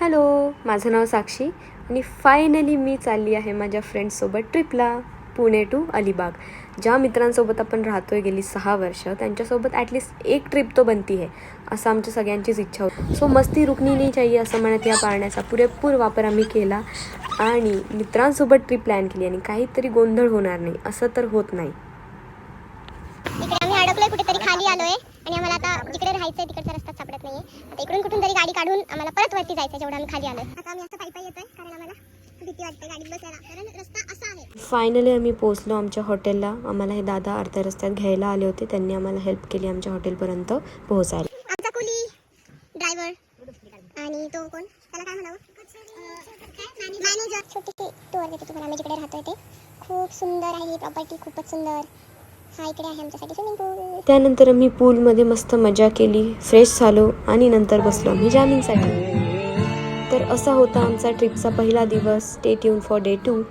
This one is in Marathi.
हॅलो, माझं नाव साक्षी आणि फायनली मी चालली आहे माझ्या फ्रेंड्ससोबत ट्रिपला, पुणे टू अलिबाग. ज्या मित्रांसोबत आपण राहतो आहे गेली 6 वर्ष, त्यांच्यासोबत ॲटलिस्ट एक ट्रिप तो बनती आहे असं आमच्या सगळ्यांचीच इच्छा होती. सो मस्ती रुकनी नाही चाहिए असं म्हणत या पाळण्याचा पुरेपूर वापर आम्ही केला आणि मित्रांसोबत ट्रिप प्लॅन केली आणि काहीतरी गोंधळ होणार नाही असं तर होत नाही. इकडे आम्ही अडकलोय कुठेतरी, खाली आलोय आणि आम्हाला आता जिकडे राहायचंय तिकडचा रस्ता सापडत नाहीये. आता इकडून कुठून तरी गाडी काढून आम्हाला परत वरती जायचंय जेवढं आम्ही खाली आलोय. आता आम्ही असं पायी येतोय कारण आम्हाला भीती वाटते गाडीत बसायला, कारण रस्ता असा आहे. फायनली आम्ही पोहोचलो आमच्या हॉटेलला. आम्हाला हे दादा अर्ध्या रस्त्यात घ्यायला आले होते, त्यांनी आम्हाला हेल्प केली आमच्या हॉटेलपर्यंत पोहोचायला. आमचा कुली ड्रायव्हर आणि तो कोण, त्याला काय म्हणावं, मॅनेजर. छोटीशी टूर देते तुम्हाला आम्ही जिकडे राहतोय ते. खूप सुंदर आहे ही प्रॉपर्टी, खूपच सुंदर. हा इकडे आहे आमच्यासाठी स्विमिंग पूल. त्यानंतर आम्ही पूलमध्ये मस्त मजा केली, फ्रेश झालो आणि नंतर बसलो आम्ही जॅमिंगसाठी. तर असा होता आमचा ट्रिपचा पहिला दिवस. Stay tune for day 2.